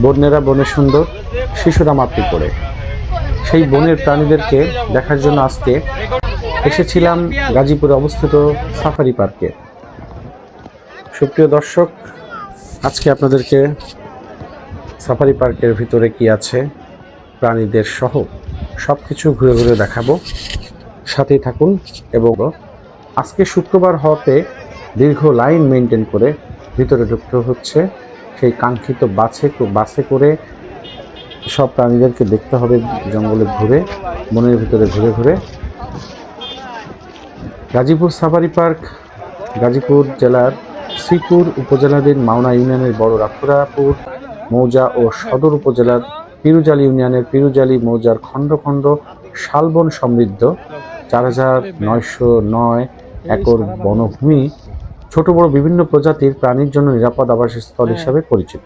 বন্যেরা বনে সুন্দর, শিশুরা মাতৃ করে। সেই বনের প্রাণীদেরকে দেখার জন্য আজকে এসেছিলাম গাজীপুরে অবস্থিত সাফারি পার্কে। সুপ্রিয় দর্শক, আজকে আপনাদেরকে সাফারি পার্কের ভিতরে কি আছে প্রাণীদের সহ সবকিছু ঘুরে ঘুরে দেখাবো। সাথেই থাকুন। এবং আজকে শুক্রবার হওয়াতে দীর্ঘ লাইন মেনটেন করে ভিতরে ঢুকতে হচ্ছে। সেই কাঙ্ক্ষিত বাসে করে সব প্রাণীদেরকে দেখতে হবে জঙ্গলে ঘুরে, বনের ভিতরে ঘুরে ঘুরে। গাজীপুর সাফারি পার্ক গাজীপুর জেলার শ্রীপুর উপজেলাধীন মাওনা ইউনিয়নের বড় রাখুরাপুর মৌজা ও সদর উপজেলার পিরুজালি ইউনিয়নের পিরুজালি মৌজার খণ্ড খণ্ড শালবন সমৃদ্ধ ৪,৯০৯ একর বনভূমি ছোট বড় বিভিন্ন প্রজাতির প্রাণীর জন্য নিরাপদ আবাসস্থল হিসাবে পরিচিত।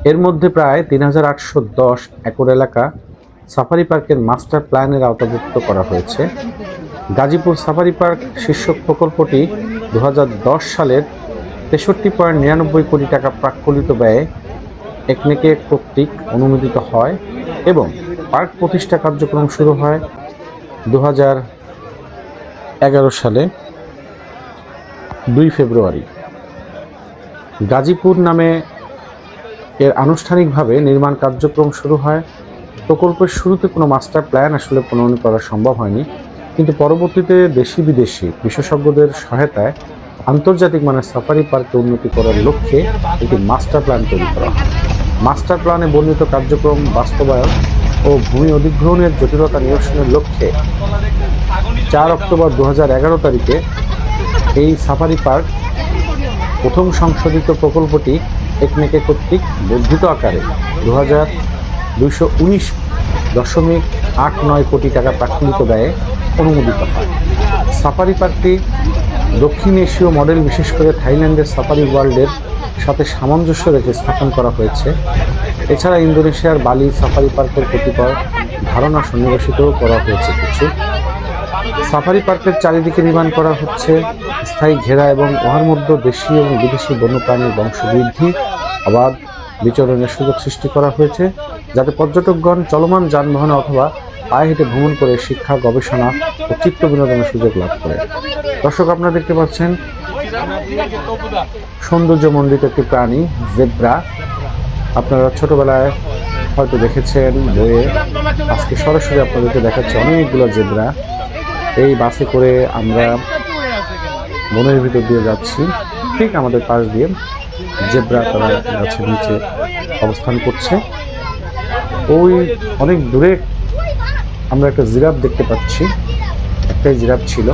এর মধ্যে প্রায় ৩,৮১০ একর এলাকা সাফারি পার্কের মাস্টার প্ল্যানের আওতাভুক্ত করা হয়েছে। গাজীপুর সাফারি পার্ক শীর্ষক প্রকল্পটি ২০১০ সালের ৬৩.৯৯ কোটি টাকা প্রাক্কলিত ব্যয়ে একনেকে কর্তৃক অনুমোদিত হয় এবং পার্ক প্রতিষ্ঠা কার্যক্রম শুরু হয় ২০১১ সালে ২ ফেব্রুয়ারি। গাজীপুর নামে এর আনুষ্ঠানিকভাবে নির্মাণ কার্যক্রম শুরু হয়। প্রকল্পের শুরুতে কোনো মাস্টার প্ল্যান আসলে প্রণয়ন করা সম্ভব হয়নি, কিন্তু পরবর্তীতে দেশি বিদেশি বিশেষজ্ঞদের সহায়তায় আন্তর্জাতিক মানের সাফারি পার্কে উন্নতি করার লক্ষ্যে একটি মাস্টার প্ল্যান তৈরি করা হয়। মাস্টার প্ল্যানে বর্ণিত কার্যক্রম বাস্তবায়ন ও ভূমি অধিগ্রহণের জটিলতা নিরসনের লক্ষ্যে ৪ অক্টোবর ২০১১ তারিখে এই সাফারি পার্ক প্রথম সংশোধিত প্রকল্পটি একনেকে কর্তৃক বর্ধিত আকারে ২২১.৮৯ কোটি টাকা প্রাক্কলিত ব্যয়ে অনুমোদিত হয়। সাফারি পার্কটি দক্ষিণ এশীয় মডেল, বিশেষ করে থাইল্যান্ডের সাফারি ওয়ার্ল্ডের সাথে সামঞ্জস্য রেখে স্থাপন করা হয়েছে। এছাড়া ইন্দোনেশিয়ার বালি সাফারি পার্কের কতিপয় ধারণা সন্নিবেশিত করা হয়েছে কিছু। সাফারি পার্কের চারিদিকে নির্মাণ করা হচ্ছে স্থায়ী ঘেরা এবং উহার মধ্যে দেশীয় এবং বিদেশি বন্যপ্রাণীর বংশবৃদ্ধি, অবাধ বিচরণের সুযোগ সৃষ্টি করা হয়েছে, যাতে পর্যটকগণ চলমান যানবাহনে অথবা পায়ে হেঁটে ভ্রমণ করে শিক্ষা, গবেষণা ও চিত্ত বিনোদনের সুযোগ লাভ করে। দর্শক, আপনারা দেখতে পাচ্ছেন সৌন্দর্যমণ্ডিত একটি প্রাণী জেব্রা। আপনারা ছোটবেলায় হয়তো দেখেছেন বইয়ে, আজকে সরাসরি আপনাদেরকে দেখাচ্ছে অনেকগুলো জেব্রা। এই বাসে করে আমরা বনের ভিতর দিয়ে যাচ্ছি। ঠিক আমাদের পাশ দিয়ে জেব্রা তারা গাছের নিচে অবস্থান করছে। ওই অনেক দূরে আমরা একটা জিরাফ দেখতে পাচ্ছি। একটাই জিরাফ ছিল।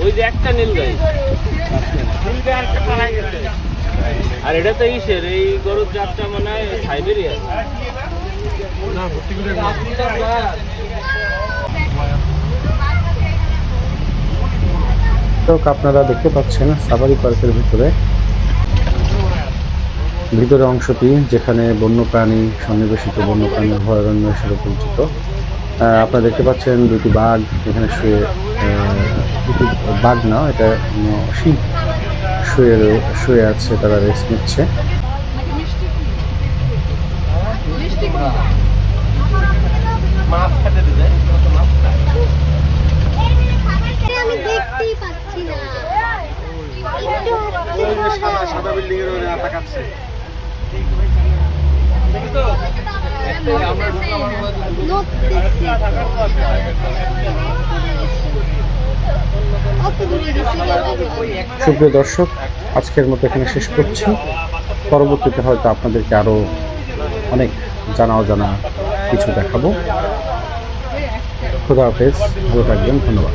ওই যে একটা নীল গাই, আর এটা তো ইসের এই গরুর জাতটা মনে হয় সাইবেরিয়া। আপনারা দেখতে পাচ্ছেন সাফারি পার্কের ভিতরে অংশটি, যেখানে বন্যপ্রাণী সন্নিবেশিত বন্যপ্রাণী অভয়ারণ্য হিসেবে পরিচিত। আপনারা দেখতে পাচ্ছেন দুটি বাঘ এখানে শুয়ে, দুটি বাঘ না, এটা শিব শুয়ে আছে, তারা রেস্ট নিচ্ছে। সাদা বিল্ডিং এর তাকাচ্ছে। সুপ্রিয় দর্শক, আজকের মতো এখানে শেষ করছি। পরবর্তীতে হয়তো আপনাদেরকে আরো অনেক জানা অজানা কিছু দেখাবো। খোদা হাফেজ, ভালো থাকবেন, ধন্যবাদ।